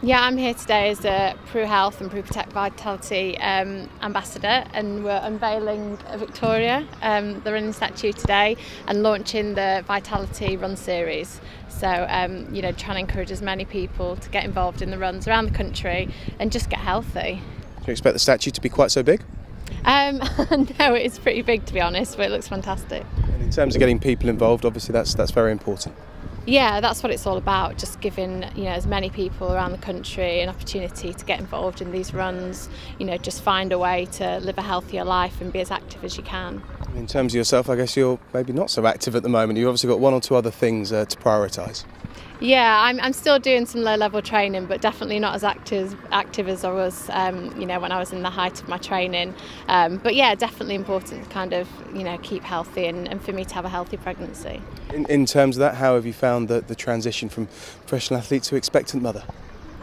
Yeah, I'm here today as a Prue Health and Prue Protect Vitality ambassador, and we're unveiling Victoria, the running statue today, and launching the Vitality Run series. So, trying to encourage as many people to get involved in the runs around the country and just get healthy. Do you expect the statue to be quite so big? No, it's pretty big to be honest, but it looks fantastic. And in terms of getting people involved, obviously that's very important. Yeah, that's what it's all about, just giving as many people around the country an opportunity to get involved in these runs, just find a way to live a healthier life and be as active as you can. In terms of yourself, I guess you're maybe not so active at the moment. You've obviously got one or two other things to prioritise. Yeah, I'm still doing some low-level training, but definitely not as active as I was, when I was in the height of my training. But yeah, definitely important to kind of, keep healthy and for me to have a healthy pregnancy. In terms of that, how have you found the transition from professional athlete to expectant mother?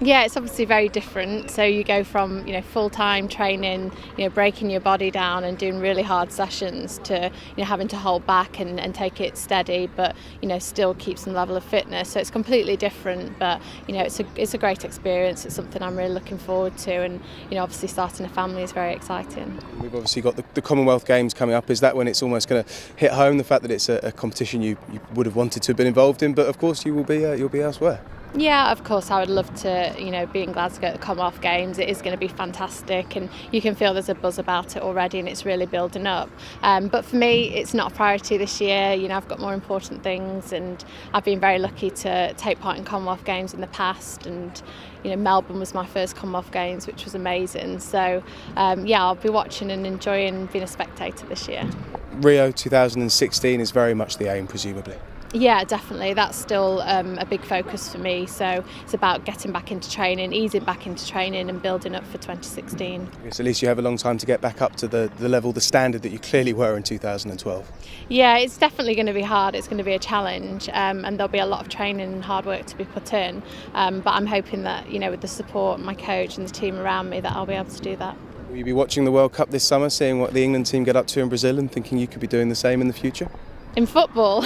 Yeah, it's obviously very different. So you go from full-time training, breaking your body down and doing really hard sessions to having to hold back and take it steady, but still keep some level of fitness. So it's completely different, but it's a great experience. It's something I'm really looking forward to, and obviously starting a family is very exciting. We've obviously got the Commonwealth Games coming up. Is that when it's almost going to hit home, the fact that it's a competition you would have wanted to have been involved in, but of course you'll be elsewhere? Yeah, of course, I would love to, be in Glasgow at the Commonwealth Games. It is going to be fantastic, and you can feel there's a buzz about it already, and it's really building up. But for me, it's not a priority this year. I've got more important things, and I've been very lucky to take part in Commonwealth Games in the past, and Melbourne was my first Commonwealth Games, which was amazing. So, I'll be watching and enjoying being a spectator this year. Rio 2016 is very much the aim, presumably. Yeah, definitely. That's still a big focus for me. So it's about getting back into training, easing back into training and building up for 2016. Yes, at least you have a long time to get back up to the level, the standard that you clearly were in 2012. Yeah, it's definitely going to be hard. It's going to be a challenge, and there'll be a lot of training and hard work to be put in. But I'm hoping that, with the support of my coach and the team around me, that I'll be able to do that. Will you be watching the World Cup this summer, seeing what the England team get up to in Brazil and thinking you could be doing the same in the future? In football?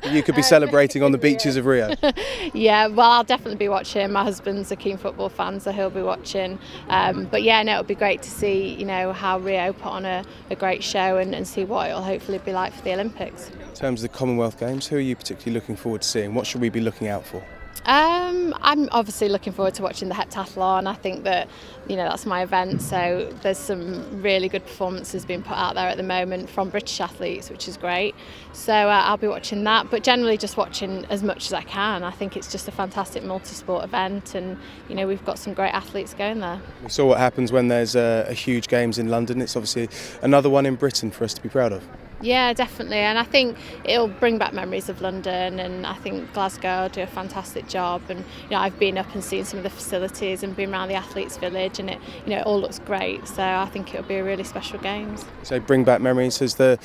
You could be celebrating on the beaches of Rio. Yeah, well, I'll definitely be watching. My husband's a keen football fan, so he'll be watching. But yeah, no, it'll be great to see, how Rio put on a great show and see what it'll hopefully be like for the Olympics. In terms of the Commonwealth Games, who are you particularly looking forward to seeing? What should we be looking out for? I'm obviously looking forward to watching the heptathlon. I think that that's my event, so there's some really good performances being put out there at the moment from British athletes, which is great. So I'll be watching that, but generally just watching as much as I can. I think it's just a fantastic multi-sport event, and we've got some great athletes going there. We saw what happens when there's a huge games in London. It's obviously another one in Britain for us to be proud of. Yeah, definitely, and I think it'll bring back memories of London, and I think Glasgow will do a fantastic job. And I've been up and seen some of the facilities and been around the athletes' village, and it all looks great. So I think it'll be a really special games. So bring back memories. Does the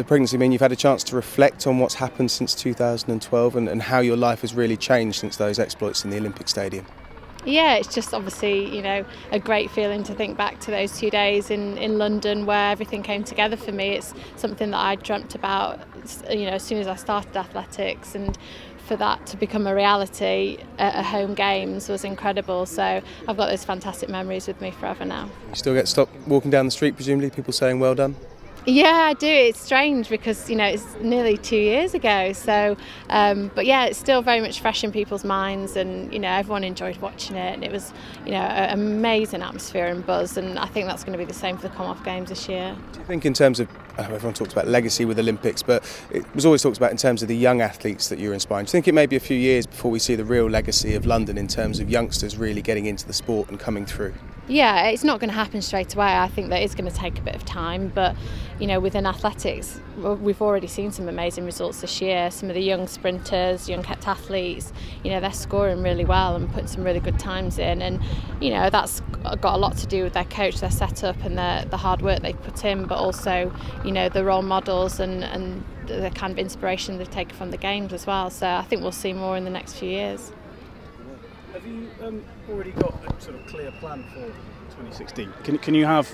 pregnancy mean you've had a chance to reflect on what's happened since 2012 and how your life has really changed since those exploits in the Olympic Stadium? Yeah, it's just obviously, a great feeling to think back to those 2 days in London where everything came together for me. It's something that I dreamt about, as soon as I started athletics, and for that to become a reality at a home games was incredible. So I've got those fantastic memories with me forever now. You still get stopped walking down the street, presumably, people saying well done? Yeah, I do. It's strange because it's nearly 2 years ago. So, but yeah, it's still very much fresh in people's minds, and everyone enjoyed watching it, and it was an amazing atmosphere and buzz. And I think that's going to be the same for the Commonwealth Games this year. Do you think in terms of everyone talks about legacy with Olympics, but it was always talked about in terms of the young athletes that you're inspiring? Do you think it may be a few years before we see the real legacy of London in terms of youngsters really getting into the sport and coming through? Yeah, it's not going to happen straight away. I think that it's going to take a bit of time, but within athletics, we've already seen some amazing results this year. Some of the young sprinters, young heptathletes, they're scoring really well and putting some really good times in, and that's got a lot to do with their coach, their setup, and the hard work they've put in, but also the role models and the kind of inspiration they've taken from the games as well. So I think we'll see more in the next few years. Have you already got a sort of clear plan for 2016? Can you have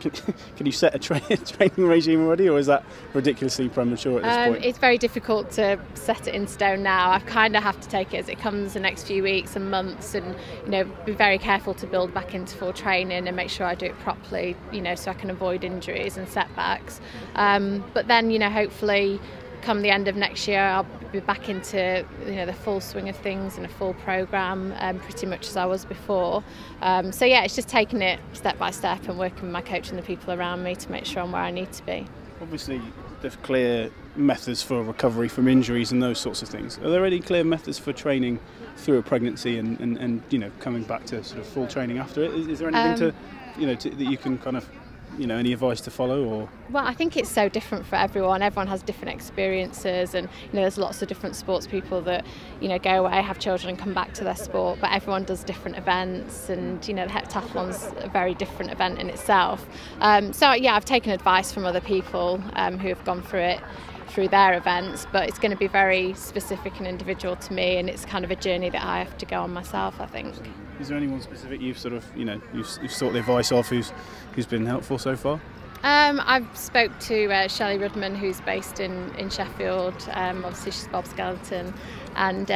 can you set a training regime already, or is that ridiculously premature at this point? It's very difficult to set it in stone now. I kind of have to take it as it comes the next few weeks and months, and be very careful to build back into full training and make sure I do it properly, so I can avoid injuries and setbacks. But then, hopefully, come the end of next year, I'll be back into the full swing of things and a full programme, pretty much as I was before. So yeah, it's just taking it step by step and working with my coach and the people around me to make sure I'm where I need to be. Obviously, there's clear methods for recovery from injuries and those sorts of things. Are there any clear methods for training through a pregnancy and coming back to sort of full training after it? Is there anything that you can kind of any advice to follow? Or well, I think it's so different for everyone. Everyone has different experiences, and there's lots of different sports people that go away, have children and come back to their sport, but everyone does different events, and the heptathlon's a very different event in itself. So yeah, I've taken advice from other people who have gone through it through their events, but it's going to be very specific and individual to me, and it's kind of a journey that I have to go on myself, I think. Is there anyone specific you've sort of you've sought the advice of who's been helpful so far? I've spoke to Shelley Rudman, who's based in Sheffield. Obviously she's Bob Skeleton, and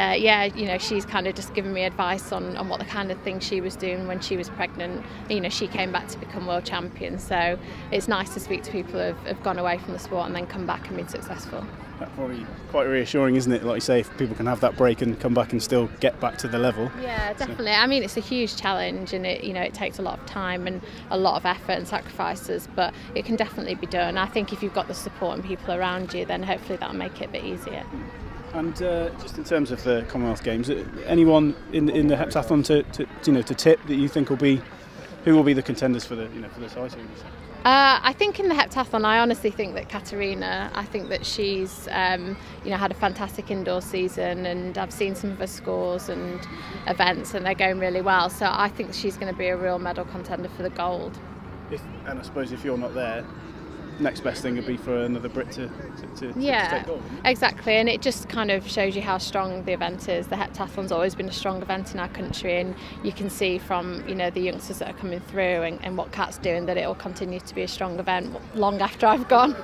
she's kind of just given me advice on what the kind of thing she was doing when she was pregnant. She came back to become world champion, so it's nice to speak to people who have gone away from the sport and then come back and been successful. That's probably quite reassuring, isn't it? Like you say, if people can have that break and come back and still get back to the level. Yeah, definitely. So. I mean, it's a huge challenge, and it takes a lot of time and a lot of effort and sacrifices, but it can definitely be done. I think if you've got the support and people around you, then hopefully that'll make it a bit easier. And just in terms of the Commonwealth Games, anyone in the heptathlon to tip that you think will be the contenders for the for this item? I think in the heptathlon, I honestly think that Katerina, I think that she's had a fantastic indoor season, and I've seen some of her scores and events, and they're going really well. So I think she's going to be a real medal contender for the gold. And I suppose if you're not there, next best thing would be for another Brit to take gold. Exactly, and it just kind of shows you how strong the event is. The heptathlon's always been a strong event in our country, and you can see from the youngsters that are coming through and what Kat's doing that it will continue to be a strong event long after I've gone.